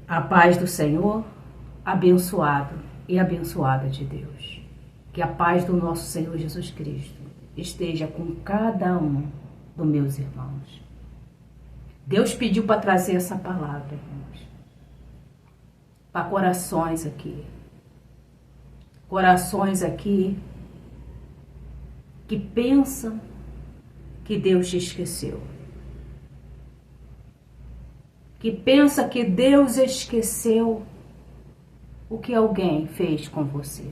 A paz do Senhor, abençoado e abençoada de Deus. Que a paz do nosso Senhor Jesus Cristo esteja com cada um dos meus irmãos. Deus pediu para trazer essa palavra, irmãos, para corações aqui. Corações aqui que pensam que Deus te esqueceu. Que pensa que Deus esqueceu o que alguém fez com você.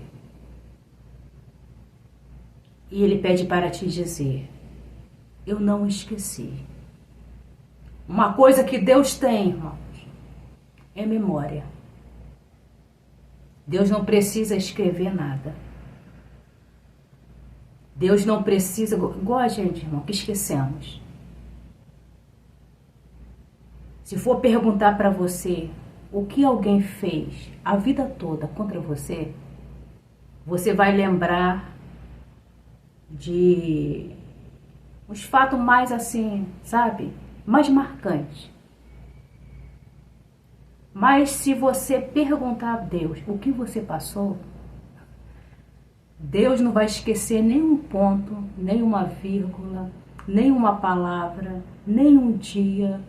E Ele pede para te dizer, eu não esqueci. Uma coisa que Deus tem, irmãos, é memória. Deus não precisa escrever nada. Deus não precisa, igual a gente, irmão, que esquecemos. Se for perguntar para você o que alguém fez a vida toda contra você, você vai lembrar de uns fatos mais assim, sabe? Mais marcantes. Mas se você perguntar a Deus o que você passou, Deus não vai esquecer nenhum ponto, nenhuma vírgula, nenhuma palavra, nem um dia,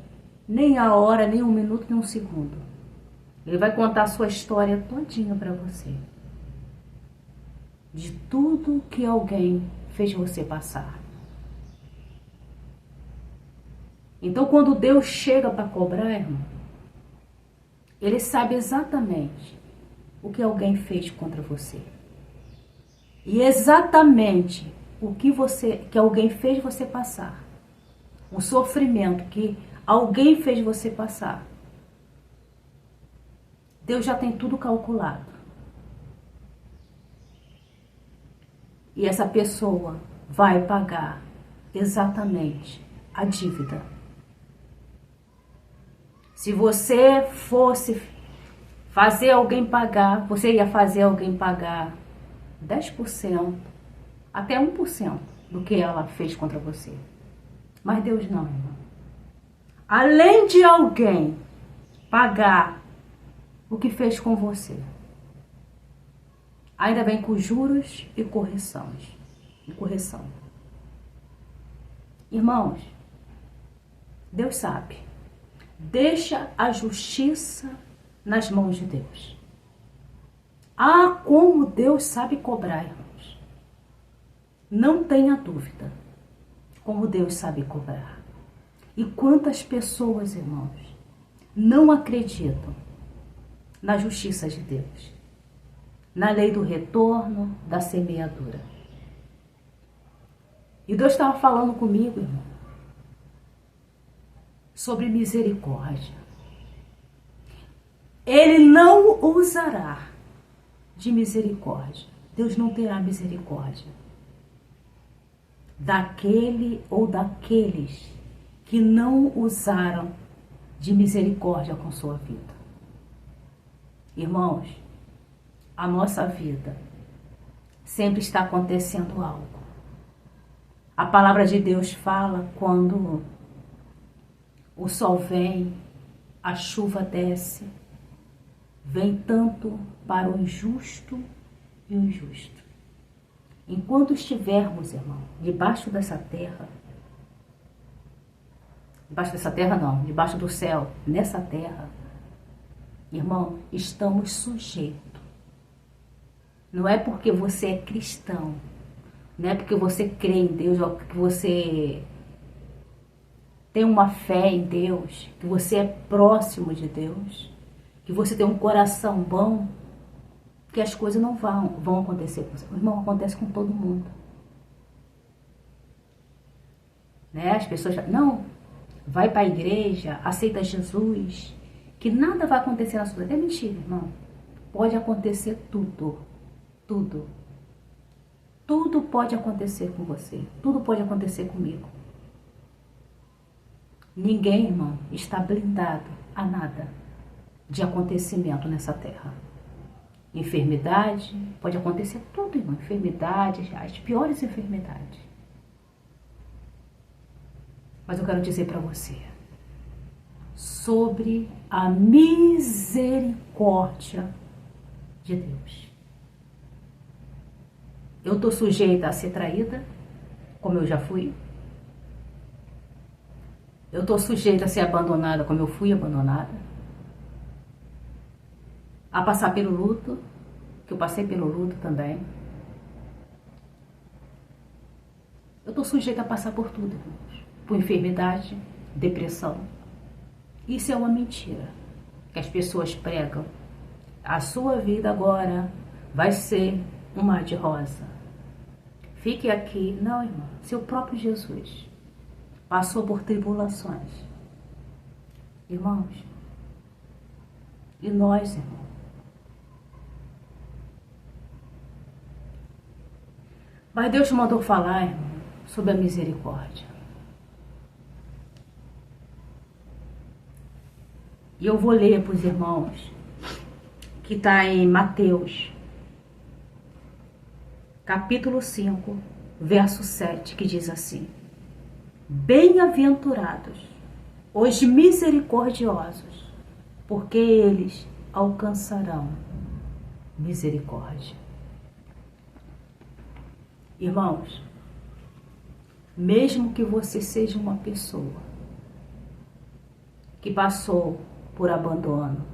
nem a hora, nem um minuto, nem um segundo. Ele vai contar a sua história todinha para você. De tudo que alguém fez você passar. Então, quando Deus chega para cobrar, irmão, Ele sabe exatamente o que alguém fez contra você. E exatamente o que alguém fez você passar. O sofrimento que alguém fez você passar. Deus já tem tudo calculado. E essa pessoa vai pagar exatamente a dívida. Se você fosse fazer alguém pagar, você ia fazer alguém pagar 10%, até 1% do que ela fez contra você. Mas Deus não, irmão. Além de alguém pagar o que fez com você, ainda vem com juros e correção. Irmãos, Deus sabe. Deixa a justiça nas mãos de Deus. Ah, como Deus sabe cobrar, irmãos. Não tenha dúvida como Deus sabe cobrar. E quantas pessoas, irmãos, não acreditam na justiça de Deus, na lei do retorno, da semeadura. E Deus estava falando comigo, irmão, sobre misericórdia. Ele não usará de misericórdia. Deus não terá misericórdia daquele ou daqueles que não usaram de misericórdia com sua vida. Irmãos, a nossa vida sempre está acontecendo algo. A palavra de Deus fala quando o sol vem, a chuva desce, vem tanto para o injusto e o injusto. Enquanto estivermos, irmão, debaixo dessa terra não, debaixo do céu, nessa terra, irmão, estamos sujeitos. Não é porque você é cristão, não é porque você crê em Deus, ou que você tem uma fé em Deus, que você é próximo de Deus, que você tem um coração bom, que as coisas não vão acontecer com você. O irmão, acontece com todo mundo. Né? As pessoas falam, não, vai para a igreja, aceita Jesus, que nada vai acontecer na sua vida. É mentira, irmão. Pode acontecer tudo. Tudo. Tudo pode acontecer com você. Tudo pode acontecer comigo. Ninguém, irmão, está blindado a nada de acontecimento nessa terra. Enfermidade, pode acontecer tudo, irmão. Enfermidade, as piores: Mas eu quero dizer para você, sobre a misericórdia de Deus. Eu estou sujeita a ser traída, como eu já fui. Eu estou sujeita a ser abandonada, como eu fui abandonada. A passar pelo luto, que eu passei pelo luto também. Eu estou sujeita a passar por tudo, irmãos. Por enfermidade, depressão. Isso é uma mentira que as pessoas pregam. A sua vida agora vai ser um mar de rosa. Fique aqui. Não, irmão. Seu próprio Jesus passou por tribulações. Irmãos. E nós, irmãos. Mas Deus mandou falar, irmão, sobre a misericórdia. E eu vou ler para os irmãos, que está em Mateus, capítulo 5, verso 7, que diz assim: Bem-aventurados os misericordiosos, porque eles alcançarão misericórdia. Irmãos, mesmo que você seja uma pessoa que passou por abandono,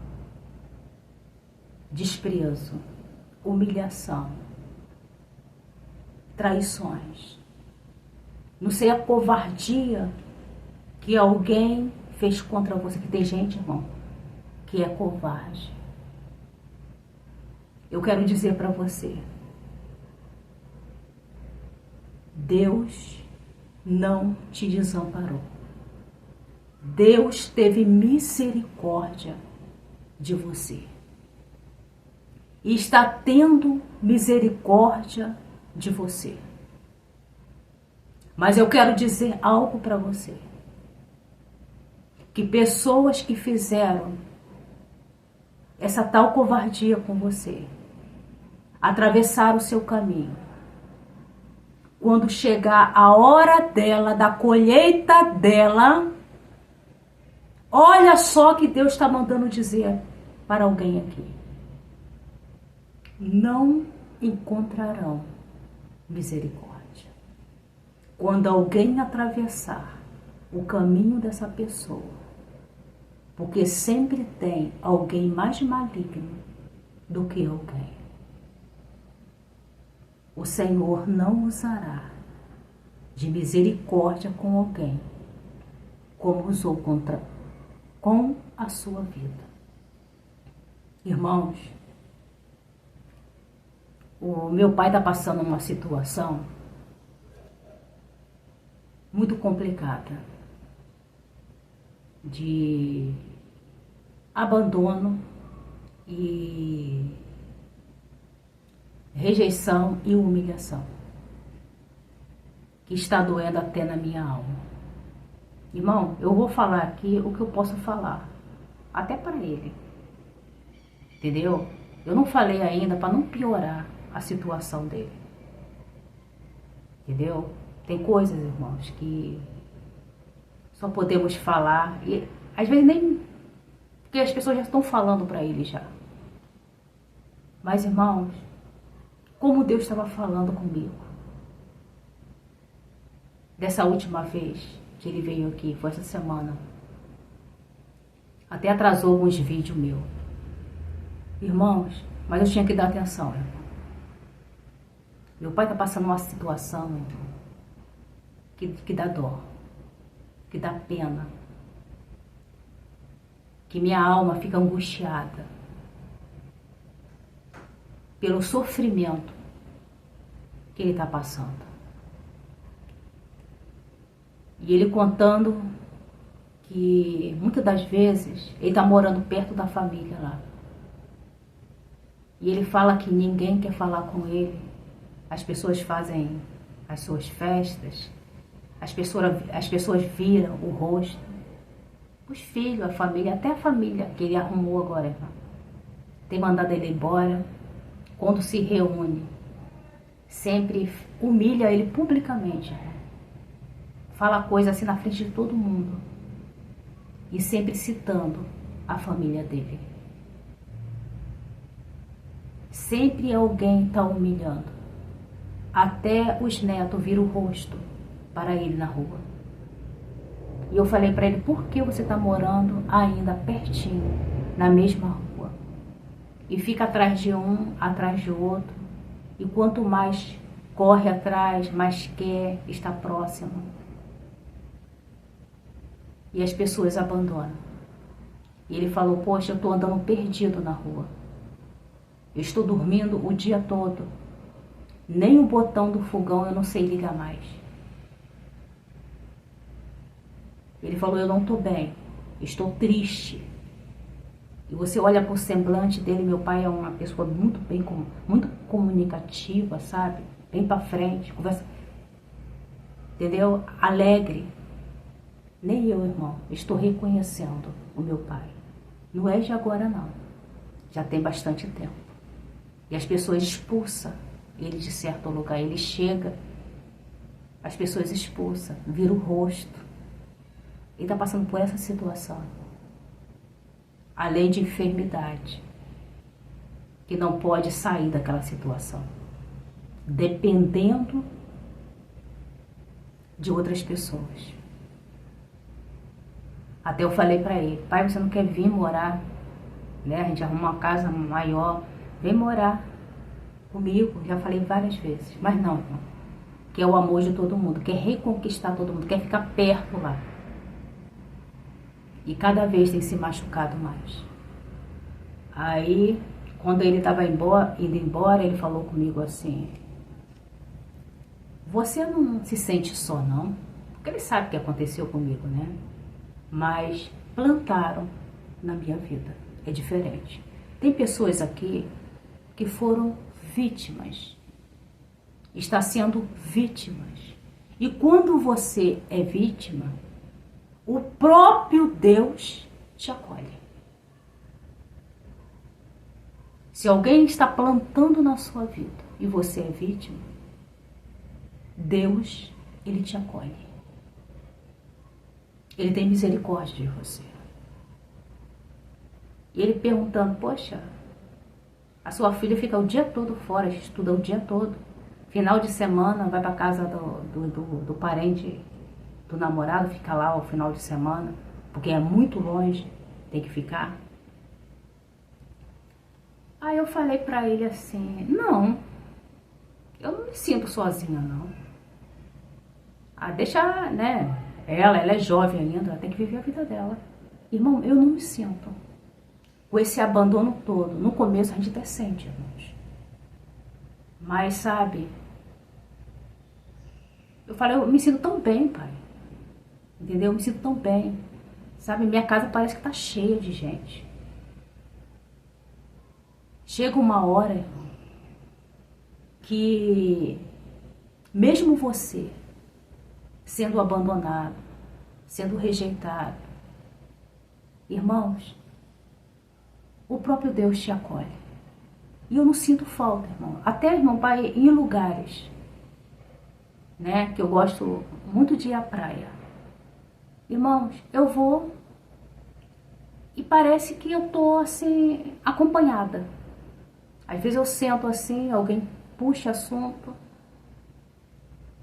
desprezo, humilhação, traições, não sei a covardia que alguém fez contra você, que tem gente, irmão, que é covarde. Eu quero dizer para você, Deus não te desamparou. Deus teve misericórdia de você. E está tendo misericórdia de você. Mas eu quero dizer algo para você. Que pessoas que fizeram essa tal covardia com você, atravessaram o seu caminho, quando chegar a hora dela, da colheita dela, olha só que Deus está mandando dizer para alguém aqui. Não encontrarão misericórdia. Quando alguém atravessar o caminho dessa pessoa, porque sempre tem alguém mais maligno do que alguém. O Senhor não usará de misericórdia com alguém, como usou com a sua vida. Irmãos, o meu pai está passando uma situação muito complicada de abandono e rejeição e humilhação, que está doendo até na minha alma. Irmão, eu vou falar aqui o que eu posso falar, até para ele, entendeu? Eu não falei ainda para não piorar a situação dele, entendeu? Tem coisas, irmãos, que só podemos falar, e às vezes nem, porque as pessoas já estão falando para ele já. Mas, irmãos, como Deus estava falando comigo. Dessa última vez que ele veio aqui, foi essa semana. Até atrasou alguns vídeos meus. Irmãos, mas eu tinha que dar atenção, irmão. Meu pai está passando uma situação, irmão, que dá dó, que dá pena. Que minha alma fica angustiada pelo sofrimento que ele está passando. E ele contando que muitas das vezes ele está morando perto da família lá. E ele fala que ninguém quer falar com ele. As pessoas fazem as suas festas, as pessoas viram o rosto. Os filhos, a família, até a família que ele arrumou agora, irmão, tem mandado ele embora. Quando se reúne, sempre humilha ele publicamente, irmão. Fala coisa assim na frente de todo mundo. e sempre citando a família dele. Sempre alguém está humilhando. Até os netos viram o rosto para ele na rua. E eu falei para ele, por que você está morando ainda pertinho, na mesma rua? E fica atrás de um, atrás de outro. E quanto mais corre atrás, mais quer estar próximo. E as pessoas abandonam. E ele falou, poxa, eu estou andando perdido na rua. Eu estou dormindo o dia todo. Nem o botão do fogão eu não sei ligar mais. Ele falou, eu não estou bem, estou triste. E você olha para o semblante dele, meu pai é uma pessoa muito comunicativa, sabe? Bem para frente, conversa, entendeu? Alegre. Nem eu, irmão, estou reconhecendo o meu pai. Não é de agora, não. Já tem bastante tempo. E as pessoas expulsam ele de certo lugar. Ele chega, as pessoas expulsam, vira o rosto. Ele está passando por essa situação. Além de enfermidade, que não pode sair daquela situação, dependendo de outras pessoas. Até eu falei para ele, pai, você não quer vir morar, né? A gente arruma uma casa maior, vem morar comigo. Já falei várias vezes, mas não, irmão. Quer o amor de todo mundo, quer reconquistar todo mundo, quer ficar perto lá. E cada vez tem se machucado mais. Aí, quando ele estava indo embora, ele falou comigo assim, você não se sente só, não? Porque ele sabe o que aconteceu comigo, né? Mas plantaram na minha vida. É diferente. Tem pessoas aqui que foram vítimas. Está sendo vítimas. E quando você é vítima, o próprio Deus te acolhe. Se alguém está plantando na sua vida e você é vítima, Deus, ele te acolhe. Ele tem misericórdia de você. E ele perguntando, poxa, a sua filha fica o dia todo fora, estuda o dia todo. Final de semana vai para casa do parente, do namorado, fica lá o final de semana, porque é muito longe, tem que ficar. Aí eu falei pra ele assim, não, eu não me sinto sozinha, não. Ah, deixa, né, ela é jovem ainda, ela tem que viver a vida dela. Irmão, eu não me sinto com esse abandono todo. No começo a gente até sente, irmãos. Mas, sabe, eu falei, eu me sinto tão bem, pai. Entendeu? Eu me sinto tão bem. Sabe, minha casa parece que tá cheia de gente. Chega uma hora, irmão, que mesmo você sendo abandonado, sendo rejeitado, irmãos, o próprio Deus te acolhe. E eu não sinto falta, irmão. Até, irmão, pai, em lugares, né, que eu gosto muito de ir à praia. Irmãos, eu vou e parece que eu tô, assim, acompanhada. Às vezes eu sento assim, alguém puxa assunto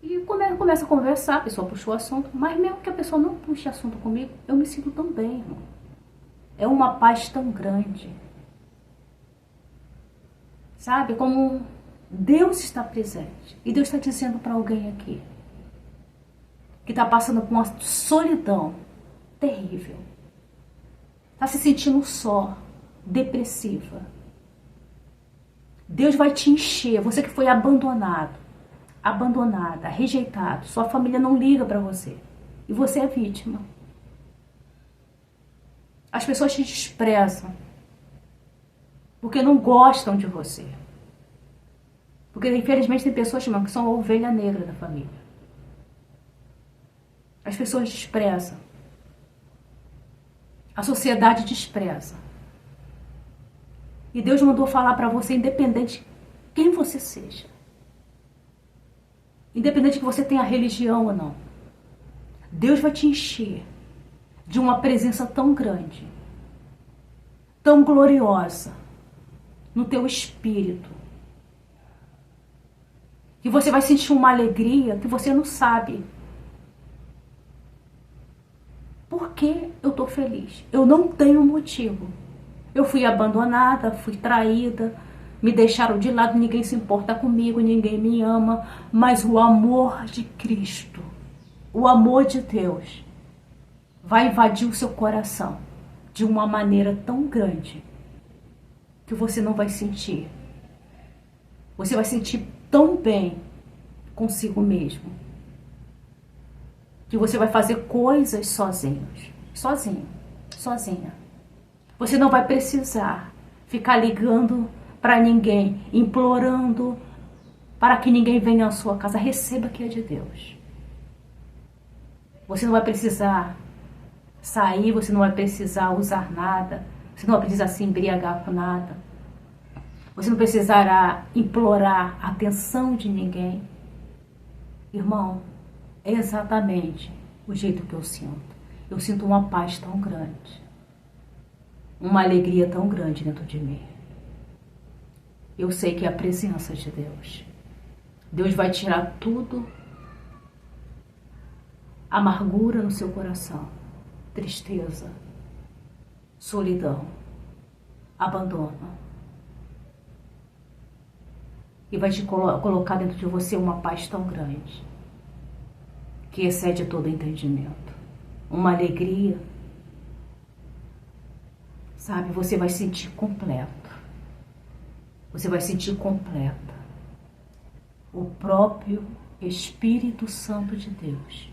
e começa a conversar, a pessoa puxou o assunto, mas mesmo que a pessoa não puxe assunto comigo, eu me sinto tão bem, irmão. É uma paz tão grande. Sabe, como Deus está presente. E Deus está dizendo para alguém aqui, que está passando por uma solidão terrível. Está se sentindo só, depressiva. Deus vai te encher, você que foi abandonado, abandonada, rejeitado, sua família não liga para você e você é vítima. As pessoas te desprezam porque não gostam de você. Porque infelizmente tem pessoas que são a ovelha negra da família. As pessoas desprezam. A sociedade despreza. E Deus mandou falar para você, independente de quem você seja. Independente que você tenha religião ou não. Deus vai te encher de uma presença tão grande, tão gloriosa no teu espírito, que você vai sentir uma alegria que você não sabe. Por que eu tô feliz? Eu não tenho motivo. Eu fui abandonada, fui traída, me deixaram de lado, ninguém se importa comigo, ninguém me ama, mas o amor de Cristo, o amor de Deus, vai invadir o seu coração de uma maneira tão grande que você não vai sentir. Você vai sentir tão bem consigo mesmo que você vai fazer coisas sozinho. Sozinha. Você não vai precisar ficar ligando para ninguém, implorando para que ninguém venha à sua casa. Receba que é de Deus. Você não vai precisar sair, você não vai precisar usar nada, você não vai precisar se embriagar com nada. Você não precisará implorar a atenção de ninguém. Irmão, é exatamente o jeito que eu sinto. Eu sinto uma paz tão grande, uma alegria tão grande dentro de mim. Eu sei que é a presença de Deus. Deus vai tirar tudo, amargura no seu coração, tristeza, solidão, abandono. E vai te colocar dentro de você uma paz tão grande, que excede todo entendimento. Uma alegria, sabe? Você vai sentir completo. Você vai sentir completa. O próprio Espírito Santo de Deus.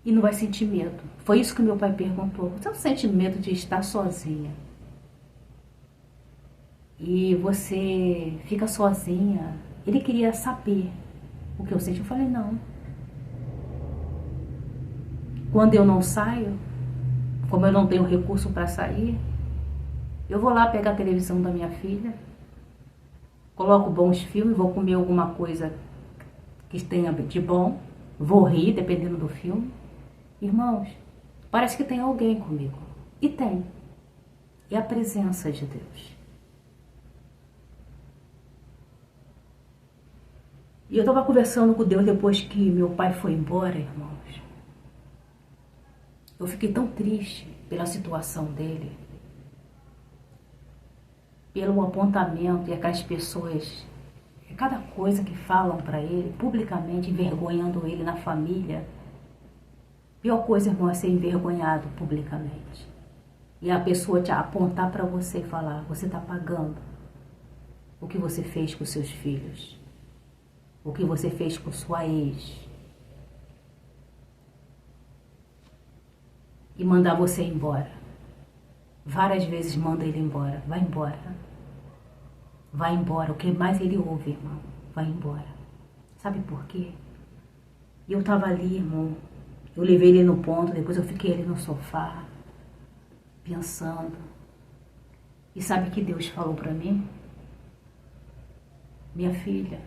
E não vai sentir medo. Foi isso que meu pai perguntou. Você não sente medo de estar sozinha? E você fica sozinha? Ele queria saber o que eu senti. Eu falei, não. Quando eu não saio, como eu não tenho recurso para sair, eu vou lá pegar a televisão da minha filha, coloco bons filmes, vou comer alguma coisa que tenha de bom, vou rir, dependendo do filme. Irmãos, parece que tem alguém comigo. E tem. É a presença de Deus. E eu estava conversando com Deus depois que meu pai foi embora, irmãos. Eu fiquei tão triste pela situação dele, pelo apontamento e aquelas pessoas, cada coisa que falam para ele, publicamente envergonhando ele na família. Pior coisa, irmão, é ser envergonhado publicamente. E a pessoa te apontar para você e falar, você está pagando o que você fez com seus filhos, o que você fez com sua ex. E mandar você embora. Várias vezes manda ele embora. Vai embora. Vai embora. O que mais ele ouve, irmão? Vai embora. Sabe por quê? E eu tava ali, irmão. Eu levei ele no ponto, depois eu fiquei ali no sofá, pensando. E sabe o que Deus falou pra mim? Minha filha,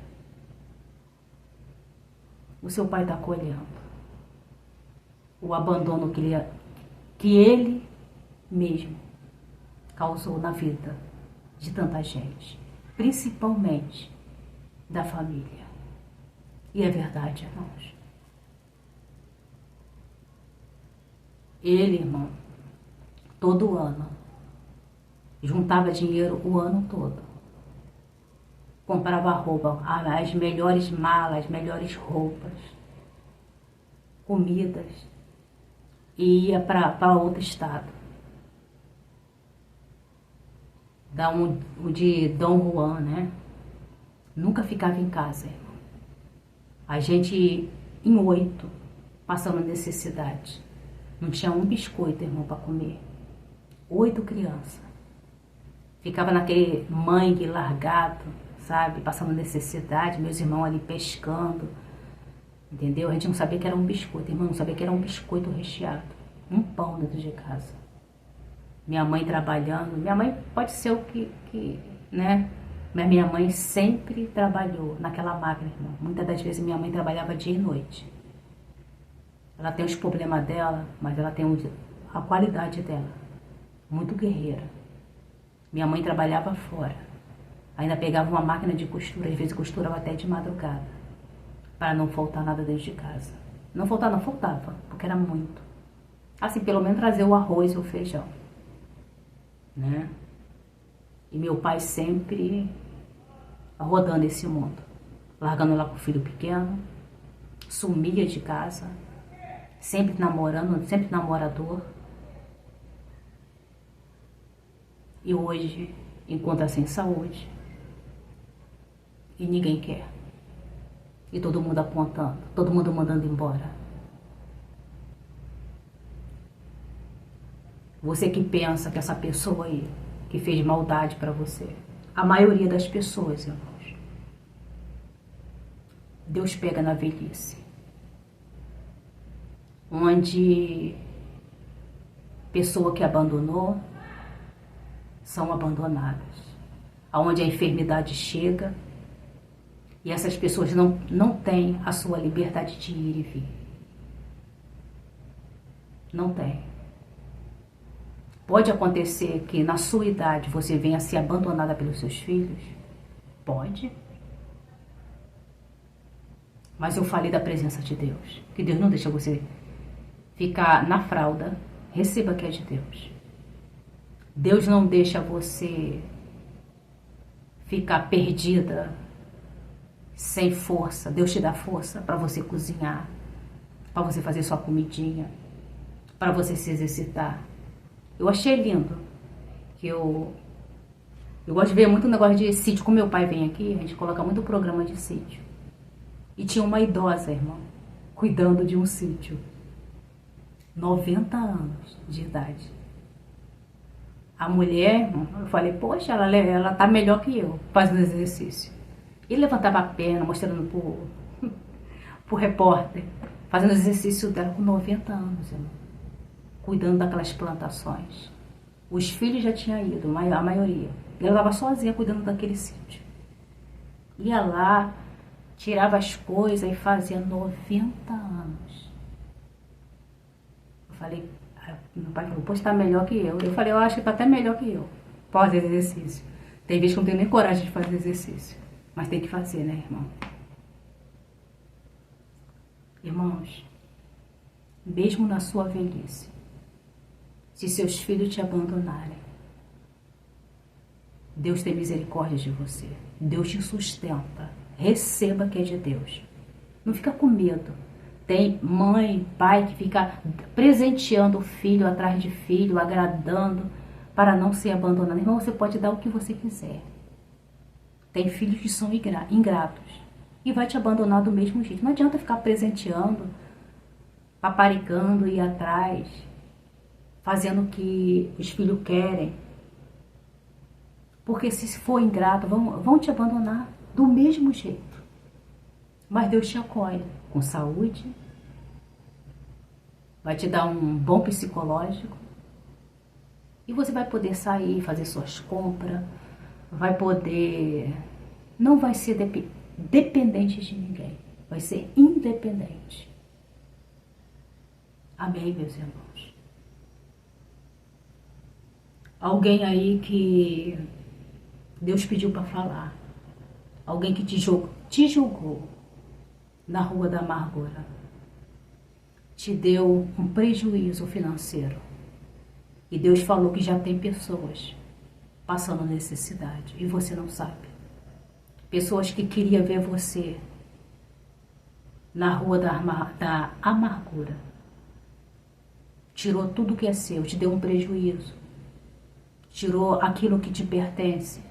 o seu pai tá colhendo o abandono que ele mesmo causou na vida de tanta gente, principalmente da família. E é verdade, irmãos. Ele, irmão, todo ano, juntava dinheiro o ano todo. Comprava roupa, as melhores malas, as melhores roupas, comidas, e ia para outro estado. O de Dom Juan, né? Nunca ficava em casa, irmão. A gente em 8, passando necessidade. Não tinha um biscoito, irmão, para comer. 8 crianças. Ficava naquele mangue largado, sabe? Passando necessidade, meus irmãos ali pescando. Entendeu? A gente não sabia que era um biscoito, irmão, não sabia que era um biscoito recheado. Um pão dentro de casa. Minha mãe trabalhando. Minha mãe pode ser o que né? Mas minha mãe sempre trabalhou naquela máquina, irmão. Muitas das vezes minha mãe trabalhava dia e noite. Ela tem os problemas dela, mas ela tem a qualidade dela. Muito guerreira. Minha mãe trabalhava fora. Ainda pegava uma máquina de costura, às vezes costurava até de madrugada. Para não faltar nada dentro de casa. Não faltava, não faltava, porque era muito. Assim, pelo menos trazer o arroz e o feijão. Né? E meu pai sempre rodando esse mundo. Largando lá com o filho pequeno. Sumia de casa. Sempre namorando, sempre namorador. E hoje encontra sem saúde. E ninguém quer. E todo mundo apontando, todo mundo mandando embora. Você que pensa que essa pessoa aí, que fez maldade pra você, a maioria das pessoas, irmãos, Deus pega na velhice. Onde pessoa que abandonou são abandonadas. Aonde a enfermidade chega e essas pessoas não têm a sua liberdade de ir e vir. Não tem. Pode acontecer que na sua idade você venha a ser abandonada pelos seus filhos? Pode. Mas eu falei da presença de Deus. Que Deus não deixa você ficar na fralda. Receba que é de Deus. Deus não deixa você ficar perdida, sem força. Deus te dá força para você cozinhar, para você fazer sua comidinha, para você se exercitar. Eu achei lindo, que eu gosto de ver muito negócio de sítio. Como meu pai vem aqui, a gente coloca muito programa de sítio. E tinha uma idosa, irmão, cuidando de um sítio. 90 anos de idade. A mulher, eu falei, poxa, ela tá melhor que eu, fazendo exercício. E levantava a perna, mostrando pro repórter, fazendo exercício dela com 90 anos, irmão. Cuidando daquelas plantações. Os filhos já tinham ido, a maioria. E ela estava sozinha cuidando daquele sítio. Ia lá, tirava as coisas e fazia 90 anos. Eu falei, meu pai falou, poxa, tá melhor que eu. Eu falei, eu acho que tá até melhor que eu. Pode fazer exercício. Tem vezes que eu não tenho nem coragem de fazer exercício. Mas tem que fazer, né, irmão? Irmãos, mesmo na sua velhice, se seus filhos te abandonarem, Deus tem misericórdia de você. Deus te sustenta. Receba que é de Deus. Não fica com medo. Tem mãe, pai que fica presenteando o filho atrás de filho, agradando, para não ser abandonado. Irmão, você pode dar o que você quiser. Tem filhos que são ingratos e vai te abandonar do mesmo jeito. Não adianta ficar presenteando, paparicando, ir atrás, fazendo o que os filhos querem. Porque se for ingrato, vão te abandonar do mesmo jeito. Mas Deus te acolhe com saúde, vai te dar um bom psicológico e você vai poder sair, fazer suas compras, vai poder, não vai ser dependente de ninguém, vai ser independente. Amém, meus irmãos? Alguém aí que Deus pediu para falar, alguém que te julgou na rua da amargura, te deu um prejuízo financeiro e Deus falou que já tem pessoas passando necessidade e você não sabe. Pessoas que queriam ver você na rua da amargura, tirou tudo que é seu, te deu um prejuízo, tirou aquilo que te pertence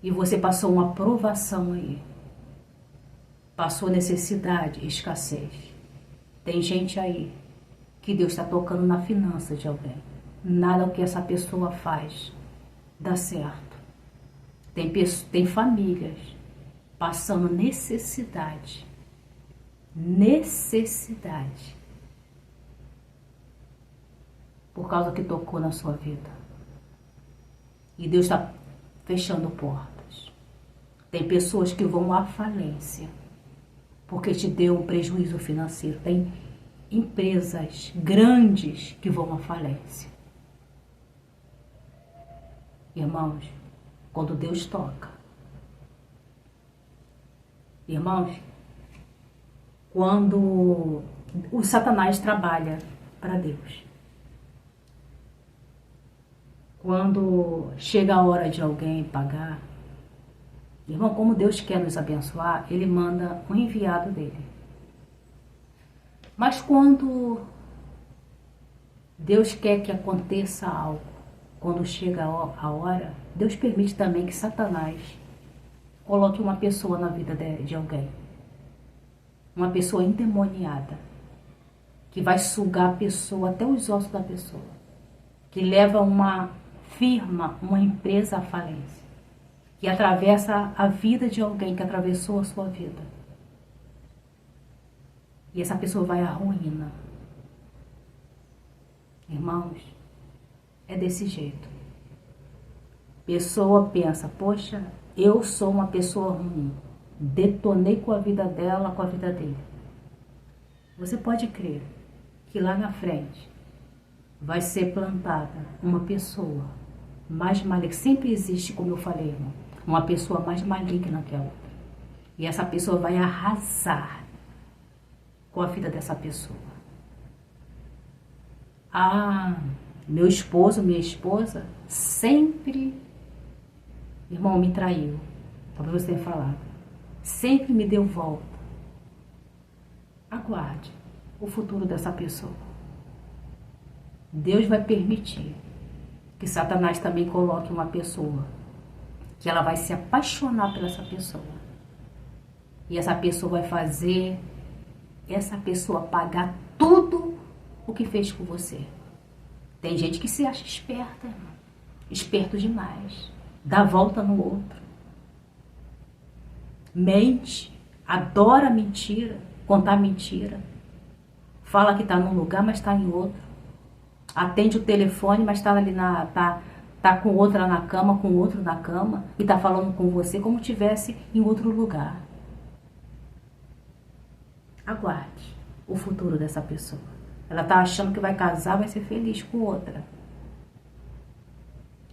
e você passou uma provação aí. Passou necessidade, escassez. Tem gente aí que Deus está tocando na finança de alguém. Nada o que essa pessoa faz dá certo. Tem famílias passando necessidade. Necessidade. Por causa que tocou na sua vida. E Deus está fechando portas. Tem pessoas que vão à falência porque te deu um prejuízo financeiro. Tem empresas grandes que vão à falência. Irmãos, quando Deus toca. Irmãos, quando o Satanás trabalha para Deus. Quando chega a hora de alguém pagar, irmão, como Deus quer nos abençoar, Ele manda um enviado dele. Mas quando Deus quer que aconteça algo, quando chega a hora, Deus permite também que Satanás coloque uma pessoa na vida de alguém. Uma pessoa endemoniada, que vai sugar a pessoa até os ossos da pessoa, que leva uma firma, uma empresa à falência, que atravessa a vida de alguém que atravessou a sua vida. E essa pessoa vai à ruína. Irmãos, é desse jeito. Pessoa pensa, poxa, eu sou uma pessoa ruim. Detonei com a vida dela, com a vida dele. Você pode crer que lá na frente vai ser plantada uma pessoa mais maligna. Sempre existe, como eu falei, irmão, uma pessoa mais maligna que a outra. E essa pessoa vai arrasar com a vida dessa pessoa. Ah, meu esposo, minha esposa, sempre, irmão, me traiu. Talvez você tenha falado. Sempre me deu volta. Aguarde o futuro dessa pessoa. Deus vai permitir que Satanás também coloque uma pessoa que ela vai se apaixonar por essa pessoa. E essa pessoa vai fazer essa pessoa pagar tudo o que fez com você. Tem gente que se acha esperta, irmão. Esperto demais. Dá volta no outro. Mente. Adora mentira. Contar mentira. Fala que está num lugar, mas está em outro. Atende o telefone, mas está ali tá com outra na cama, com outro na cama, e está falando com você como se estivesse em outro lugar. Aguarde o futuro dessa pessoa. Ela está achando que vai casar, vai ser feliz com outra.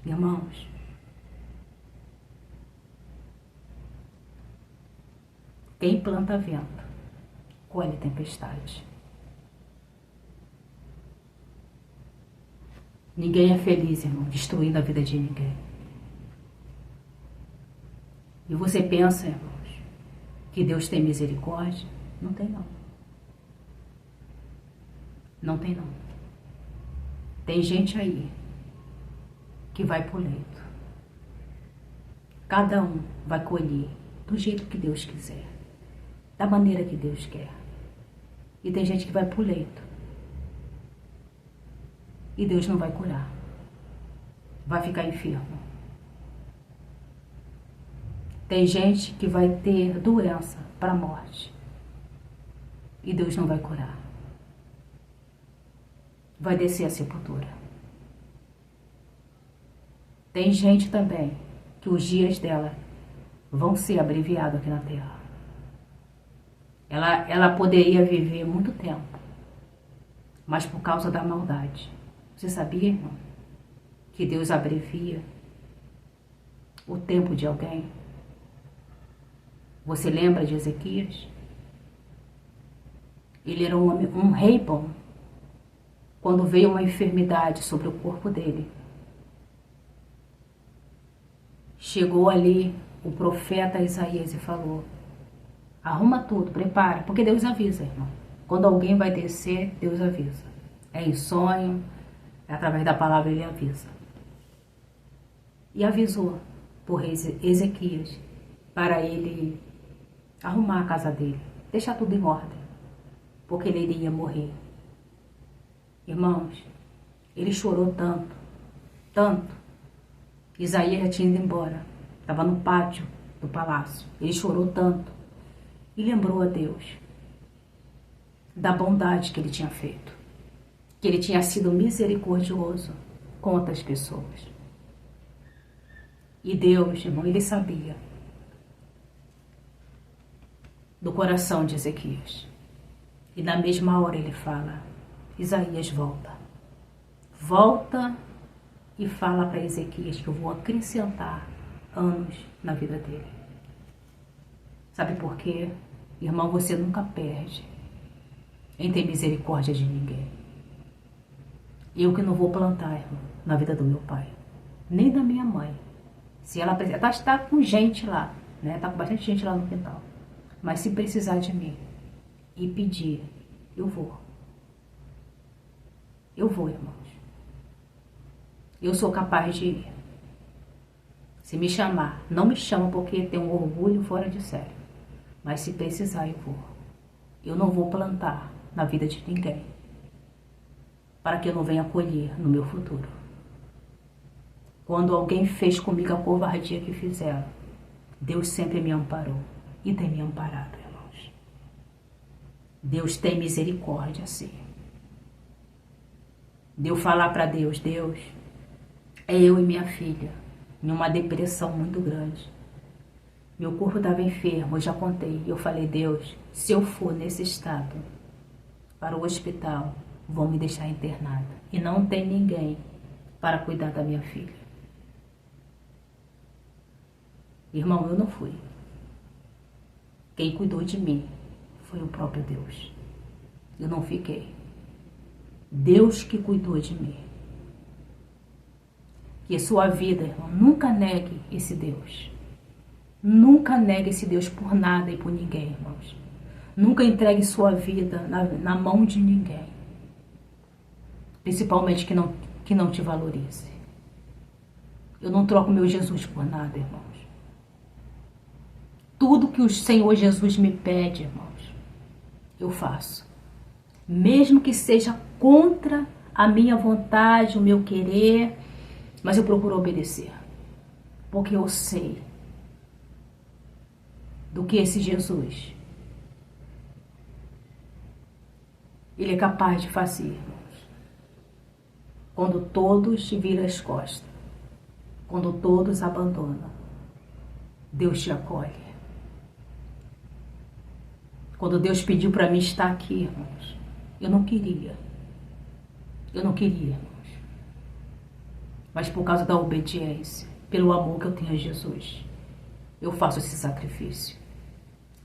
Irmãos, quem planta vento, colhe tempestade. Ninguém é feliz, irmão, destruindo a vida de ninguém. E você pensa, irmãos, que Deus tem misericórdia? Não tem, não. Não tem, não. Tem gente aí que vai pro leito. Cada um vai colher do jeito que Deus quiser, da maneira que Deus quer. E tem gente que vai pro leito e Deus não vai curar. Vai ficar enfermo. Tem gente que vai ter doença para a morte e Deus não vai curar. Vai descer a sepultura. Tem gente também que os dias dela vão ser abreviados aqui na terra. Ela poderia viver muito tempo, mas por causa da maldade. Você sabia, irmão, que Deus abrevia o tempo de alguém? Você lembra de Ezequias? Ele era um rei bom. Quando veio uma enfermidade sobre o corpo dele, chegou ali o profeta Isaías e falou: arruma tudo, prepara, porque Deus avisa, irmão. Quando alguém vai descer, Deus avisa. É em sonho, é através da palavra, ele avisa. E avisou por rei Ezequias para ele arrumar a casa dele, deixar tudo em ordem, porque ele iria morrer. Irmãos, ele chorou tanto, tanto. Isaías já tinha ido embora, estava no pátio do palácio. Ele chorou tanto e lembrou a Deus da bondade que ele tinha feito, que ele tinha sido misericordioso com outras pessoas. E Deus, irmão, ele sabia do coração de Ezequias. E na mesma hora ele fala: Isaías, volta. Volta e fala para Ezequias que eu vou acrescentar anos na vida dele. Sabe por quê? Irmão, você nunca perde em ter misericórdia de ninguém. Eu que não vou plantar, irmão, na vida do meu pai, nem da minha mãe. Se ela precisar, está com gente lá, né? Tá com bastante gente lá no quintal. Mas se precisar de mim e pedir, eu vou. Eu vou, irmãos. Eu sou capaz de ir. Se me chamar, não me chama porque tem um orgulho fora de sério. Mas se precisar, eu vou. Eu não vou plantar na vida de ninguém, para que eu não venha colher no meu futuro. Quando alguém fez comigo a covardia que fizeram, Deus sempre me amparou e tem me amparado, irmãos. Deus tem misericórdia, sim. De eu falar para Deus, Deus, é eu e minha filha, em uma depressão muito grande. Meu corpo estava enfermo, eu já contei. Eu falei, Deus, se eu for nesse estado para o hospital, vão me deixar internada. E não tem ninguém para cuidar da minha filha. Irmão, eu não fui. Quem cuidou de mim foi o próprio Deus. Eu não fiquei. Deus que cuidou de mim. Que a sua vida, irmão, nunca negue esse Deus. Nunca negue esse Deus por nada e por ninguém, irmãos. Nunca entregue sua vida na mão de ninguém. Principalmente que não te valorize. Eu não troco meu Jesus por nada, irmãos. Tudo que o Senhor Jesus me pede, irmãos, eu faço. Mesmo que seja contra a minha vontade, o meu querer, mas eu procuro obedecer. Porque eu sei do que esse Jesus, ele é capaz de fazer, irmãos. Quando todos viram as costas, quando todos abandonam, Deus te acolhe. Quando Deus pediu para mim estar aqui, irmãos, eu não queria. Eu não queria, irmãos. Mas por causa da obediência, pelo amor que eu tenho a Jesus, eu faço esse sacrifício.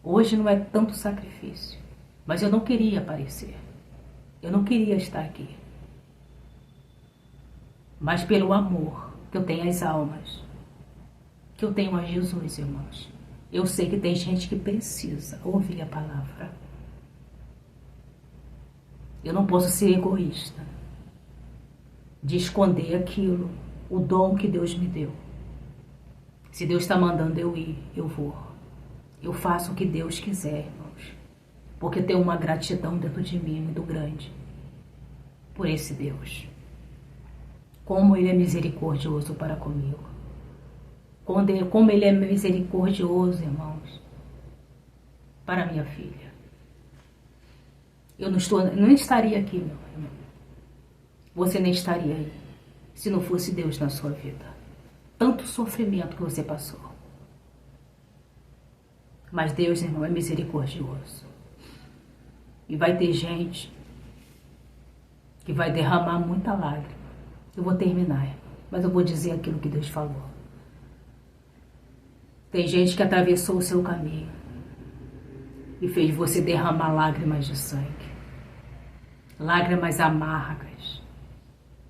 Hoje não é tanto sacrifício, mas eu não queria aparecer. Eu não queria estar aqui. Mas pelo amor que eu tenho às almas, que eu tenho a Jesus, irmãos, eu sei que tem gente que precisa ouvir a palavra. Eu não posso ser egoísta de esconder aquilo, o dom que Deus me deu. Se Deus está mandando eu ir, eu vou. Eu faço o que Deus quiser, irmãos. Porque eu tenho uma gratidão dentro de mim muito grande por esse Deus. Como Ele é misericordioso para comigo. Como Ele é misericordioso, irmãos, para minha filha. Eu não estaria aqui, meu irmão. Você nem estaria aí, se não fosse Deus na sua vida. Tanto sofrimento que você passou. Mas Deus, irmão, é misericordioso. E vai ter gente que vai derramar muita lágrima. Eu vou terminar, irmão, mas eu vou dizer aquilo que Deus falou. Tem gente que atravessou o seu caminho e fez você derramar lágrimas de sangue. Lágrimas amargas,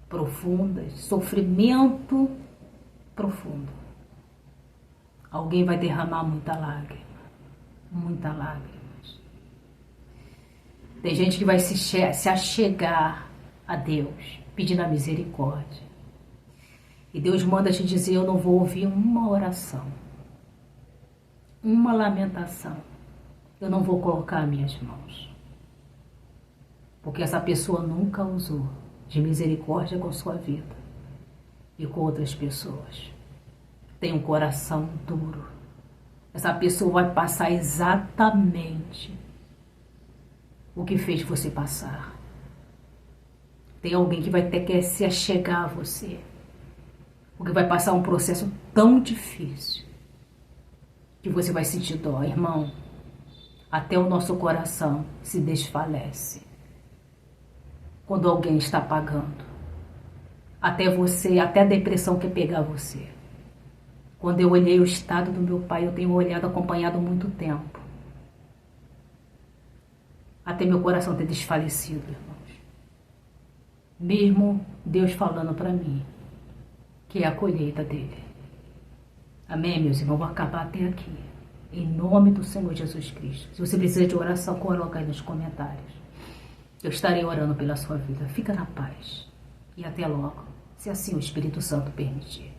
profundas, sofrimento profundo. Alguém vai derramar muita lágrima, muita lágrimas. Tem gente que vai se achegar a Deus, pedindo a misericórdia. E Deus manda te dizer, eu não vou ouvir uma oração, uma lamentação. Eu não vou colocar minhas mãos. Porque essa pessoa nunca usou de misericórdia com sua vida e com outras pessoas. Tem um coração duro. Essa pessoa vai passar exatamente o que fez você passar. Tem alguém que vai ter que se achegar a você. Porque vai passar um processo tão difícil que você vai sentir dó. Irmão, até o nosso coração se desfalece. Quando alguém está pagando. Até a depressão quer pegar você. Quando eu olhei o estado do meu pai, eu tenho olhado, acompanhado há muito tempo. Até meu coração ter desfalecido, irmãos. Mesmo Deus falando para mim que é a colheita dele. Amém, meus irmãos? Vou acabar até aqui. Em nome do Senhor Jesus Cristo. Se você precisa de oração, coloca aí nos comentários. Eu estarei orando pela sua vida. Fica na paz. E até logo, se assim o Espírito Santo permitir.